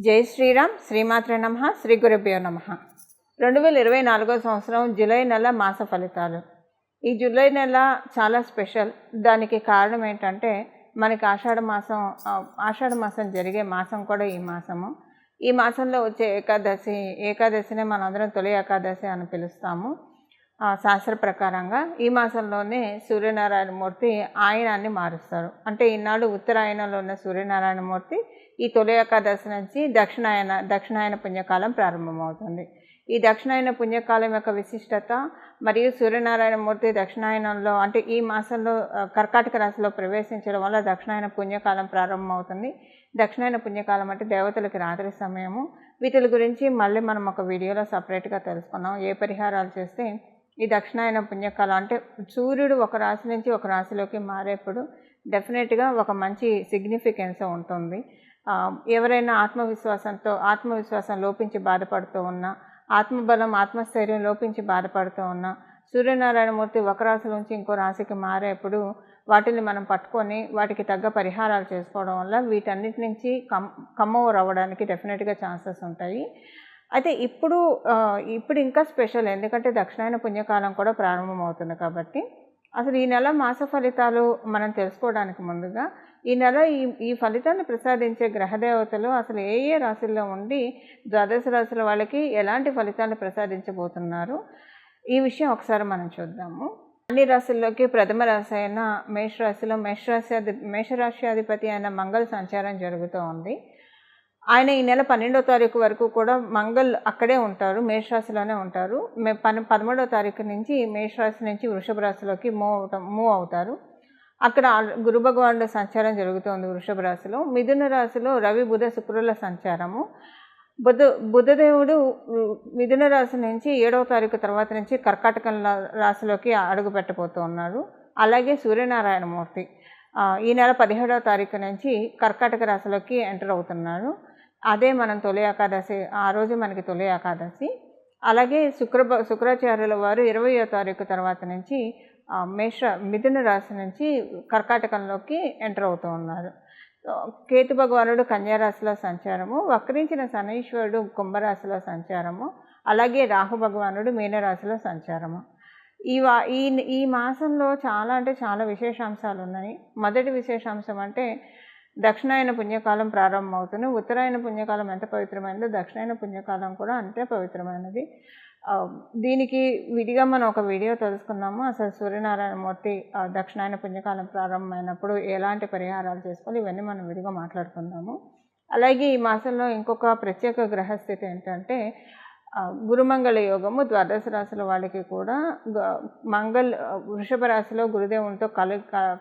జై శ్రీరామ్. శ్రీమాత్రే నమః. శ్రీ గురుభ్యో నమః. 2024 సంవత్సరం జూలై నెల మాస ఫలితాలు. ఈ జూలై నెల చాలా స్పెషల్. దానికి కారణం ఏంటంటే మనకి ఆషాఢ మాసం జరిగే మాసం కూడా ఈ మాసము. ఈ మాసంలో వచ్చే ఏకాదశినే మనందరం తొలి ఏకాదశి అని పిలుస్తాము. శాస్త్ర ప్రకారంగా ఈ మాసంలోనే సూర్యనారాయణమూర్తి ఆయనాన్ని మారుస్తారు. అంటే ఈనాడు ఉత్తరాయణంలో ఉన్న సూర్యనారాయణమూర్తి ఈ తొలి ఏకాదశి నుంచి దక్షిణాయన పుణ్యకాలం ప్రారంభమవుతుంది. ఈ దక్షిణాయన పుణ్యకాలం యొక్క విశిష్టత మరియు సూర్యనారాయణమూర్తి దక్షిణాయనంలో అంటే ఈ మాసంలో కర్కాటక రాశిలో ప్రవేశించడం వల్ల దక్షిణాయన పుణ్యకాలం ప్రారంభమవుతుంది. దక్షిణాయన పుణ్యకాలం అంటే దేవతలకి రాత్రి సమయము. వీటి గురించి మళ్ళీ మనం ఒక వీడియోలో సపరేట్గా తెలుసుకున్నాం. ఏ పరిహారాలు చేస్తే ఈ దక్షిణాయన పుణ్యకాలం అంటే సూర్యుడు ఒక రాశి నుంచి ఒక రాశిలోకి మారేప్పుడు డెఫినెట్గా ఒక మంచి సిగ్నిఫికెన్స్ ఉంటుంది. ఎవరైనా ఆత్మవిశ్వాసం లోపించి బాధపడుతూ ఉన్నా, ఆత్మబలం ఆత్మస్థైర్యం లోపించి బాధపడుతూ ఉన్నా, సూర్యనారాయణమూర్తి ఒక రాశి నుంచి ఇంకో రాశికి మారేప్పుడు వాటిని మనం పట్టుకొని వాటికి తగ్గ పరిహారాలు చేసుకోవడం వల్ల వీటన్నిటి నుంచి కమ్ ఓవర్ అవ్వడానికి డెఫినెట్గా ఛాన్సెస్ ఉంటాయి. అయితే ఇప్పుడు ఇంకా స్పెషల్, ఎందుకంటే దక్షిణాయన పుణ్యకాలం కూడా ప్రారంభమవుతుంది కాబట్టి. అసలు ఈ నెల మాస ఫలితాలు మనం తెలుసుకోవడానికి ముందుగా ఈ నెల ఈ ఫలితాన్ని ప్రసాదించే గ్రహదేవతలు అసలు ఏ రాశుల్లో ఉండి ద్వాదశ రాశుల వాళ్ళకి ఎలాంటి ఫలితాన్ని ప్రసాదించబోతున్నారు, ఈ విషయం ఒకసారి మనం చూద్దాము. అన్ని రాశుల్లోకి ప్రథమ రాశి అయిన మేషరాశి అధిపతి అయిన మంగళ సంచారం జరుగుతూ ఉంది. ఆయన ఈ నెల 12వ తారీఖు వరకు కూడా మంగళ్ అక్కడే ఉంటారు, మేషరాశిలోనే ఉంటారు. 13వ తారీఖు నుంచి మేషరాశి నుంచి వృషభ రాశిలోకి మూవ్ అవుతారు. అక్కడ గురు భగవానుడు సంచారం జరుగుతుంది వృషభ రాశిలో. మిథున రాశిలో రవి బుధ శుక్రుల సంచారము. బుధదేవుడు మిథున రాశి నుంచి 7వ తారీఖు తర్వాత నుంచి కర్కాటక రాశిలోకి అడుగు పెట్టబోతూ ఉన్నారు. అలాగే సూర్యనారాయణమూర్తి ఈ నెల 17వ తారీఖు నుంచి కర్కాటక రాశిలోకి ఎంటర్ అవుతున్నారు. అదే మనం తొలి ఏకాదశి, ఆ రోజు మనకి తొలి ఏకాదశి. అలాగే శుక్రాచార్యుల వారు 20వ తారీఖు తర్వాత నుంచి మిథున రాశి నుంచి కర్కాటకంలోకి ఎంటర్ అవుతూ ఉన్నారు. కేతు భగవానుడు కన్యారాశిలో సంచారము, వక్రించిన శనీశ్వరుడు కుంభరాశిలో సంచారము, అలాగే రాహు భగవానుడు మీనరాశిలో సంచారము. ఈ మాసంలో చాలా విశేషాంశాలు ఉన్నాయి. మొదటి విశేషాంశం అంటే దక్షిణాయన పుణ్యకాలం ప్రారంభమవుతుంది. ఉత్తరాయణ పుణ్యకాలం ఎంత పవిత్రమైనదో దక్షిణాయన పుణ్యకాలం కూడా అంతే పవిత్రమైనది. దీనికి విడిగా మనం ఒక వీడియో తెలుసుకుందాము. అసలు సూర్యనారాయణమూర్తి దక్షిణాయన పుణ్యకాలం ప్రారంభమైనప్పుడు ఎలాంటి పరిహారాలు చేసుకోవాలి, ఇవన్నీ మనం విడిగా మాట్లాడుకుందాము. అలాగే ఈ మాసంలో ఇంకొక ప్రత్యేక గ్రహస్థితి ఏంటంటే గురుమంగళ యోగము. ద్వాదశ రాశుల వాళ్ళకి కూడా వృషభ రాశిలో గురుదేవునితో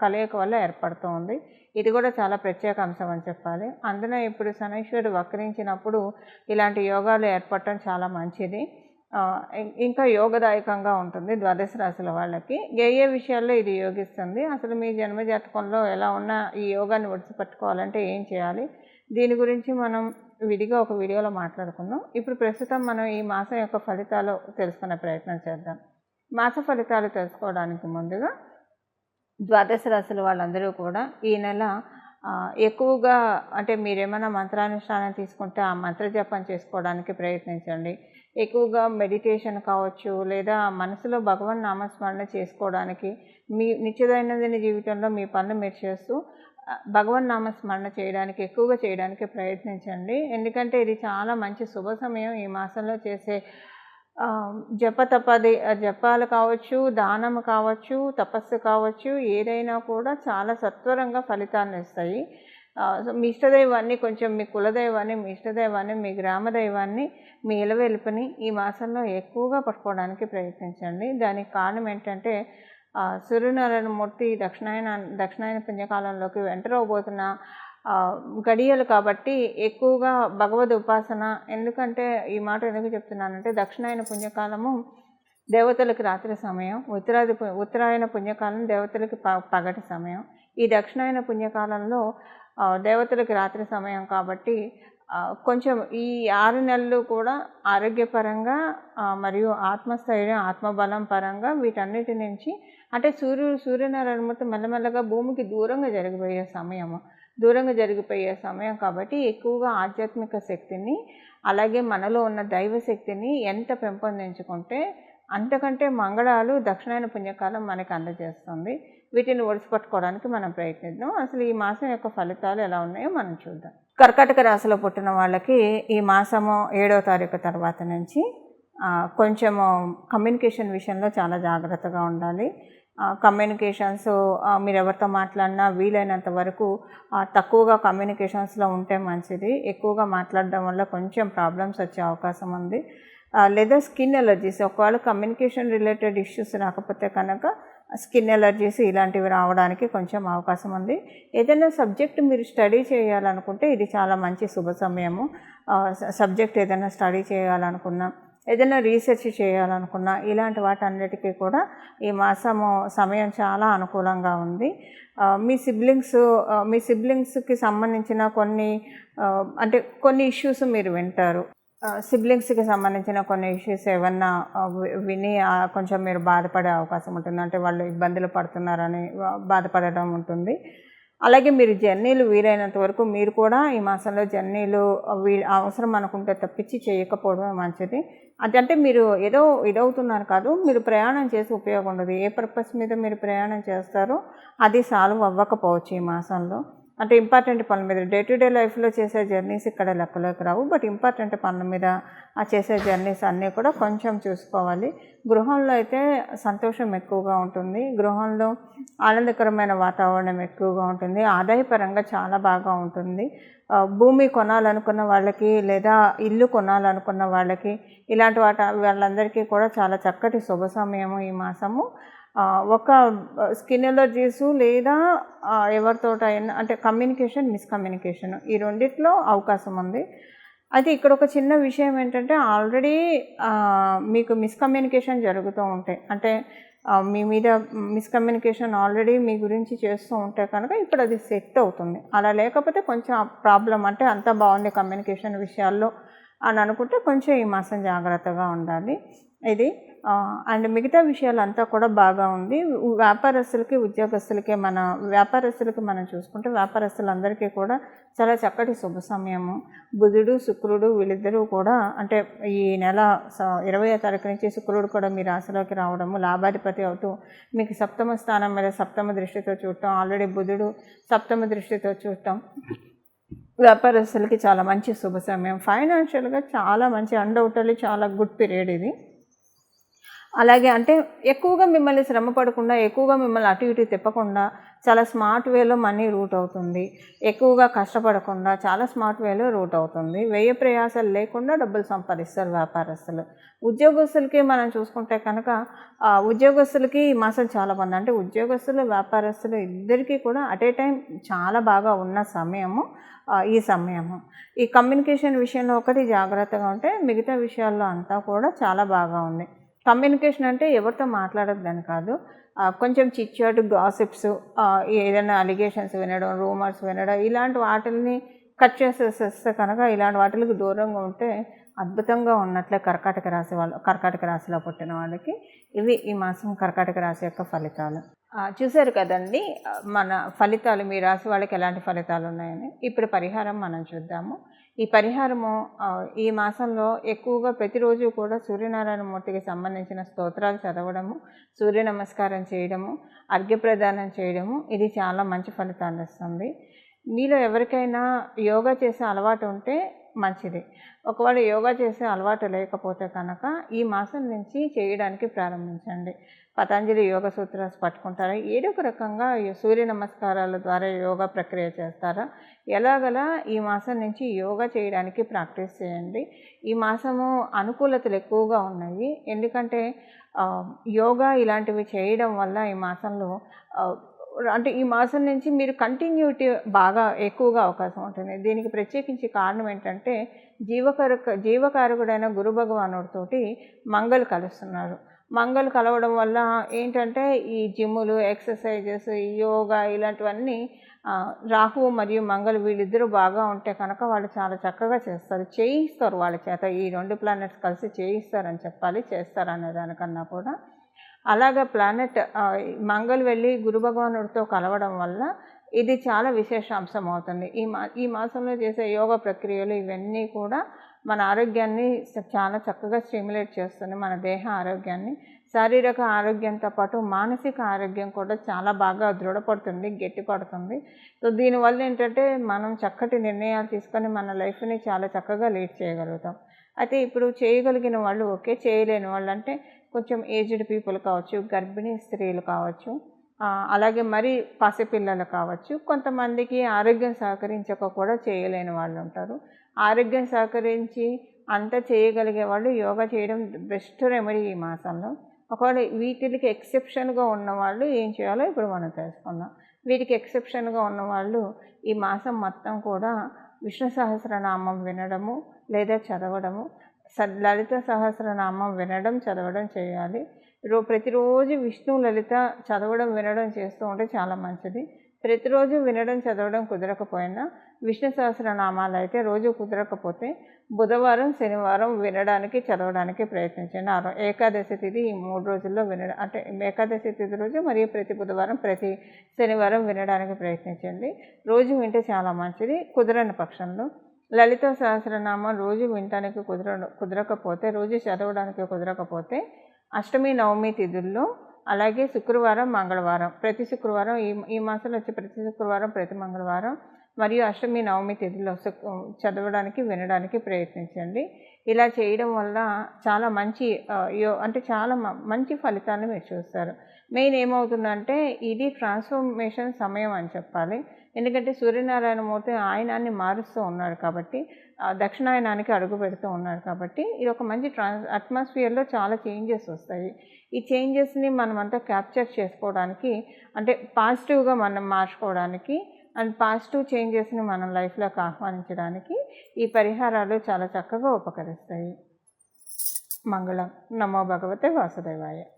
కలయిక వల్ల ఏర్పడుతూ ఉంది. ఇది కూడా చాలా ప్రత్యేక అంశం అని చెప్పాలి. అందున ఇప్పుడు శనీశ్వరుడు వక్రించినప్పుడు ఇలాంటి యోగాలు ఏర్పడటం చాలా మంచిది, ఇంకా యోగదాయకంగా ఉంటుంది ద్వాదశ రాశుల వాళ్ళకి. ఏ విషయాల్లో ఇది యోగిస్తుంది, అసలు మీ జన్మజాతకంలో ఎలా ఉన్నా ఈ యోగాన్ని ఒడిసిపట్టుకోవాలంటే ఏం చేయాలి, దీని గురించి మనం విడిగా ఒక వీడియోలో మాట్లాడుకుందాం. ఇప్పుడు ప్రస్తుతం మనం ఈ మాసం యొక్క ఫలితాలు తెలుసుకునే ప్రయత్నం చేద్దాం. మాస ఫలితాలు తెలుసుకోవడానికి ముందుగా ద్వాదశ రాశుల వాళ్ళందరూ కూడా ఈ నెల ఎక్కువగా అంటే మీరేమైనా మంత్రానుష్ఠానం తీసుకుంటే ఆ మంత్ర జపం చేసుకోవడానికి ప్రయత్నించండి. ఎక్కువగా మెడిటేషన్ కావచ్చు, లేదా మనసులో భగవన్ నామస్మరణ చేసుకోవడానికి మీ నిత్యదైనందిన జీవితంలో మీ పనులు మీరు చేస్తూ భగవన్ నామస్మరణ ఎక్కువగా చేయడానికి ప్రయత్నించండి. ఎందుకంటే ఇది చాలా మంచి శుభ సమయం. ఈ మాసంలో చేసే జపాలు కావచ్చు, దానము కావచ్చు, తపస్సు కావచ్చు, ఏదైనా కూడా చాలా సత్వరంగా ఫలితాన్ని ఇస్తాయి. మీ ఇష్టదైవాన్ని, కొంచెం మీ కులదైవాన్ని, మీ ఇష్టదైవాన్ని, మీ గ్రామదైవాన్ని, మీ ఇలవెలుపుని ఈ మాసంలో ఎక్కువగా పట్టుకోవడానికి ప్రయత్నించండి. దానికి కారణం ఏంటంటే సూర్యనారాయణమూర్తి దక్షిణాయన పుణ్యకాలంలోకి ఎంటర్ అవబోతున్న గడియలు కాబట్టి ఎక్కువగా భగవద్ ఉపాసన. ఎందుకంటే ఈ మాట ఎందుకు చెప్తున్నానంటే దక్షిణాయన పుణ్యకాలము దేవతలకు రాత్రి సమయం, ఉత్తరాయణ పుణ్యకాలం దేవతలకి పగటి సమయం. ఈ దక్షిణాయన పుణ్యకాలంలో దేవతలకి రాత్రి సమయం కాబట్టి కొంచెం ఈ 6 నెలలు కూడా ఆరోగ్యపరంగా మరియు ఆత్మస్థైర్యం, ఆత్మబలం పరంగా వీటన్నిటి నుంచి అంటే సూర్యనారాయణమూర్తి మెల్లమెల్లగా భూమికి దూరంగా జరిగిపోయే సమయము. దూరంగా జరిగిపోయే సమయం కాబట్టి ఎక్కువగా ఆధ్యాత్మిక శక్తిని అలాగే మనలో ఉన్న దైవ శక్తిని ఎంత పెంపొందించుకుంటే అంతకంటే మంగళాలు దక్షిణాయన పుణ్యకాలం మనకి అందజేస్తుంది. వీటిని ఒడిసిపట్టుకోవడానికి మనం ప్రయత్నిద్దాం. అసలు ఈ మాసం యొక్క ఫలితాలు ఎలా ఉన్నాయో మనం చూద్దాం. కర్కాటక రాశిలో పుట్టిన వాళ్ళకి ఈ మాసము 7వ తారీఖు తర్వాత నుంచి కొంచెము కమ్యూనికేషన్ విషయంలో చాలా జాగ్రత్తగా ఉండాలి. కమ్యూనికేషన్స్ మీరు ఎవరితో మాట్లాడినా వీలైనంత వరకు తక్కువగా కమ్యూనికేషన్స్లో ఉంటే మంచిది. ఎక్కువగా మాట్లాడడం వల్ల కొంచెం ప్రాబ్లమ్స్ వచ్చే అవకాశం ఉంది. లేదా స్కిన్ ఎలర్జీస్, ఒకవేళ కమ్యూనికేషన్ రిలేటెడ్ ఇష్యూస్ రాకపోతే కనుక స్కిన్ ఎలర్జీస్ ఇలాంటివి రావడానికి కొంచెం అవకాశం ఉంది. ఏదైనా సబ్జెక్ట్ మీరు స్టడీ చేయాలనుకుంటే ఇది చాలా మంచి శుభ సమయము. సబ్జెక్ట్ ఏదైనా స్టడీ చేయాలనుకున్నా, ఏదైనా రీసెర్చ్ చేయాలనుకున్నా ఇలాంటి వాటన్నిటికీ కూడా ఈ మాసము సమయం చాలా అనుకూలంగా ఉంది. మీ సిబ్లింగ్స్కి సంబంధించిన కొన్ని ఇష్యూస్ మీరు వింటారు. సిబ్లింగ్స్కి సంబంధించిన కొన్ని ఇష్యూస్ ఏమన్నా విని కొంచెం మీరు బాధపడే అవకాశం ఉంటుంది. అంటే వాళ్ళు ఇబ్బందులు పడుతున్నారని బాధపడడం ఉంటుంది. అలాగే మీరు జర్నీలు వీలైనంత వరకు మీరు కూడా ఈ మాసంలో జర్నీలు అవసరం అనుకుంటే తప్పించి చేయకపోవడమే మంచిది. అదంటే మీరు ఏదో ఇదవుతున్నారు కాదు, మీరు ప్రయాణం చేసి ఉపయోగం ఉండదు. ఏ పర్పస్ మీద మీరు ప్రయాణం చేస్తారో అది సాల్వ్ అవ్వకపోవచ్చు ఈ మాసంలో. అంటే ఇంపార్టెంట్ పనుల మీద డే టు డే లైఫ్లో చేసే జర్నీస్ ఇక్కడ లెక్కలోకి రావు. బట్ ఇంపార్టెంట్ పనుల మీద చేసే జర్నీస్ అన్నీ కూడా కొంచెం చూసుకోవాలి. గృహంలో అయితే సంతోషం ఎక్కువగా ఉంటుంది. గృహంలో ఆనందకరమైన వాతావరణం ఎక్కువగా ఉంటుంది. ఆదాయపరంగా చాలా బాగా ఉంటుంది. భూమి కొనాలనుకున్న వాళ్ళకి లేదా ఇల్లు కొనాలనుకున్న వాళ్ళకి ఇలాంటి వాళ్ళందరికీ కూడా చాలా చక్కటి శుభ సమయము ఈ మాసము. ఒక స్కిన్ ఎలర్జీసు లేదా ఎవరితోటైనా అంటే మిస్కమ్యూనికేషన్ ఈ రెండిట్లో అవకాశం ఉంది. అయితే ఇక్కడ ఒక చిన్న విషయం ఏంటంటే ఆల్రెడీ మీకు మిస్కమ్యూనికేషన్ జరుగుతూ ఉంటాయి. అంటే మీ మీద మిస్కమ్యూనికేషన్ ఆల్రెడీ మీ గురించి చేస్తూ ఉంటే కనుక ఇప్పుడు అది సెట్ అవుతుంది. అలా లేకపోతే కొంచెం ప్రాబ్లం, అంటే అంతా బాగుంది కమ్యూనికేషన్ విషయాల్లో అని అనుకుంటే కొంచెం ఈ మాసం జాగ్రత్తగా ఉండాలి. ఇది అండ్ మిగతా విషయాలంతా కూడా బాగా ఉంది. వ్యాపారస్తులకి మనం చూసుకుంటే వ్యాపారస్తులందరికీ కూడా చాలా చక్కటి శుభ సమయము. బుధుడు శుక్రుడు వీళ్ళిద్దరూ కూడా అంటే ఈ నెల 20వ తారీఖు నుంచి శుక్రుడు కూడా మీ రాశిలోకి రావడము, లాభాధిపతి అవుతూ మీకు సప్తమ స్థానం మీద సప్తమ దృష్టితో చూడటం, ఆల్రెడీ బుధుడు సప్తమ దృష్టితో చూడటం వ్యాపారస్తులకి చాలా మంచి శుభ సమయం. ఫైనాన్షియల్గా చాలా మంచి అన్డౌటెడ్లీ చాలా గుడ్ పీరియడ్ ఇది. అలాగే అంటే ఎక్కువగా మిమ్మల్ని శ్రమ పడకుండా, ఎక్కువగా మిమ్మల్ని అటు ఇటు తిప్పకుండా చాలా స్మార్ట్ వేలో మనీ రూట్ అవుతుంది. ఎక్కువగా కష్టపడకుండా చాలా స్మార్ట్ వేలో రూట్ అవుతుంది. వ్యయ ప్రయాసాలు లేకుండా డబ్బులు సంపాదిస్తారు వ్యాపారస్తులు. ఉద్యోగస్తులకి మనం చూసుకుంటే కనుక ఉద్యోగస్తులకి ఈ మాసం చాలా బాగుంది. అంటే ఉద్యోగస్తులు వ్యాపారస్తులు ఇద్దరికీ కూడా అట్ ఏ టైం చాలా బాగా ఉన్న సమయము ఈ సమయము. ఈ కమ్యూనికేషన్ విషయంలో ఒకటి జాగ్రత్తగా ఉంటే మిగతా విషయాల్లో అంతా కూడా చాలా బాగా ఉంది. కమ్యూనికేషన్ అంటే ఎవరితో మాట్లాడొద్దని కాదు, కొంచెం చిట్చాట్, గాసిప్స్, ఏదైనా అలిగేషన్స్ వినడం, రూమర్స్ వినడం ఇలాంటి వాటిని కట్ చేసేస్తే కనుక ఇలాంటి వాటికి దూరంగా ఉంటే అద్భుతంగా ఉన్నట్లే కర్కాటక రాశిలో పుట్టిన వాళ్ళకి. ఇవి ఈ మాసం కర్కాటక రాశి యొక్క ఫలితాలు. చూశారు కదండి మన ఫలితాలు, మీ రాశి వాళ్ళకి ఎలాంటి ఫలితాలు ఉన్నాయని. ఇప్పుడు పరిహారం మనం చూద్దాము. ఈ పరిహారము ఈ మాసంలో ఎక్కువగా ప్రతిరోజు కూడా సూర్యనారాయణ మూర్తికి సంబంధించిన స్తోత్రాలు చదవడము, సూర్య నమస్కారం చేయడము, అర్ఘ్యప్రదానం చేయడము ఇది చాలా మంచి ఫలితాలు ఇస్తుంది. మీలో ఎవరికైనా యోగా చేసే అలవాటు ఉంటే మంచిది. ఒకవేళ యోగా చేసే అలవాటు లేకపోతే కనుక ఈ మాసం నుంచి చేయడానికి ప్రారంభించండి. పతంజలి యోగ సూత్రాలు పట్టుకుంటారా, ఏదో ఒక రకంగా సూర్య నమస్కారాల ద్వారా యోగా ప్రక్రియ చేస్తారా, ఎలాగలా ఈ మాసం నుంచి యోగా చేయడానికి ప్రాక్టీస్ చేయండి. ఈ మాసము అనుకూలతలు ఎక్కువగా ఉన్నాయి. ఎందుకంటే యోగా ఇలాంటివి చేయడం వల్ల ఈ మాసంలో అంటే ఈ మాసం నుంచి మీరు కంటిన్యూటీ బాగా ఎక్కువగా అవకాశం ఉంటుంది. దీనికి ప్రత్యేకించి కారణం ఏంటంటే జీవకారకుడైన గురు భగవానుడితోటి మంగళ కలుస్తున్నారు. మంగళ కలవడం వల్ల ఏంటంటే ఈ జిమ్ములు, ఎక్సర్సైజెస్, యోగా ఇలాంటివన్నీ రాహు మరియు మంగళ వీళ్ళిద్దరూ బాగా ఉంటే కనుక వాళ్ళు చాలా చక్కగా చేయిస్తారు వాళ్ళ చేత. ఈ 2 ప్లానెట్స్ కలిసి చేయిస్తారని చెప్పాలి, చేస్తారనే దానికన్నా కూడా. అలాగా ప్లానెట్ మంగళ వెళ్ళి గురు భగవానుడితో కలవడం వల్ల ఇది చాలా విశేషాంశం అవుతుంది. ఈ మాసంలో చేసే యోగా ప్రక్రియలు ఇవన్నీ కూడా మన ఆరోగ్యాన్ని చాలా చక్కగా స్టిమ్యులేట్ చేస్తుంది. మన దేహ ఆరోగ్యాన్ని, శారీరక ఆరోగ్యంతో పాటు మానసిక ఆరోగ్యం కూడా చాలా బాగా దృఢపడుతుంది, గట్టిపడుతుంది. సో దీనివల్ల ఏంటంటే మనం చక్కటి నిర్ణయాలు తీసుకొని మన లైఫ్‌ని చాలా చక్కగా లీడ్ చేయగలుగుతాం. అయితే ఇప్పుడు చేయగలిగిన వాళ్ళు ఓకే. చేయలేని వాళ్ళంటే కొంచెం ఏజ్డ్ పీపుల్ కావచ్చు, గర్భిణీ స్త్రీలు కావచ్చు, అలాగే మరి పసిపిల్లలు కావచ్చు. కొంతమందికి ఆరోగ్యం సహకరించక కూడా చేయలేని వాళ్ళు ఉంటారు. ఆరోగ్యం సహకరించి అంతా చేయగలిగే వాళ్ళు యోగా చేయడం బెస్ట్ రెమెడీ ఈ మాసంలో. ఒకవేళ వీటికి ఎక్సెప్షన్‌గా ఉన్నవాళ్ళు ఏం చేయాలో ఇప్పుడు మనం తెలుసుకుందాం. వీటికి ఎక్సెప్షన్‌గా ఉన్నవాళ్ళు ఈ మాసం మొత్తం కూడా విష్ణు సహస్రనామం వినడము లేదా చదవడము, లలిత సహస్రనామం వినడం, చదవడం చేయాలి. ప్రతిరోజు విష్ణు లలిత చదవడం, వినడం చేస్తూ ఉంటే చాలా మంచిది. ప్రతిరోజు వినడం, చదవడం కుదరకపోయినా విష్ణు సహస్రనామాలు అయితే రోజు కుదరకపోతే బుధవారం, శనివారం వినడానికి, చదవడానికి ప్రయత్నించండి. ఏకాదశి తిథి ఈ 3 రోజుల్లో వినడం, అంటే ఏకాదశి తిథి రోజు మరియు ప్రతి బుధవారం, ప్రతి శనివారం వినడానికి ప్రయత్నించండి. రోజు వింటే చాలా మంచిది. కుదరని పక్షంలో లలిత సహస్రనామం రోజు వినడానికి కుదరకపోతే, రోజు చదవడానికి కుదరకపోతే అష్టమి, నవమి తిథుల్లో, అలాగే శుక్రవారం, మంగళవారం, ప్రతి శుక్రవారం ఈ మాసంలో వచ్చే ప్రతి శుక్రవారం, ప్రతి మంగళవారం మరియు అష్టమి, నవమి తిథిలో చదవడానికి, వినడానికి ప్రయత్నించండి. ఇలా చేయడం వల్ల చాలా మంచి అంటే చాలా మంచి ఫలితాన్ని మీరు చూస్తారు. మెయిన్ ఏమవుతుందంటే ఇది ట్రాన్స్ఫర్మేషన్ సమయం అని చెప్పాలి. ఎందుకంటే సూర్యనారాయణమూర్తి ఆయనాన్ని మారుస్తూ ఉన్నాడు కాబట్టి, దక్షిణాయనానికి అడుగు పెడుతూ ఉన్నాడు కాబట్టి, ఇది ఒక మంచి అట్మాస్ఫియర్లో చాలా చేంజెస్ వస్తాయి. ఈ చేంజెస్ని మనమంతా క్యాప్చర్ చేసుకోవడానికి, అంటే పాజిటివ్గా మనం మార్చుకోవడానికి అండ్ పాజిటివ్ చేంజెస్ని మనం లైఫ్లోకి ఆహ్వానించడానికి ఈ పరిహారాలు చాలా చక్కగా ఉపకరిస్తాయి. మంగళం. నమో భగవతే వాసుదేవాయ.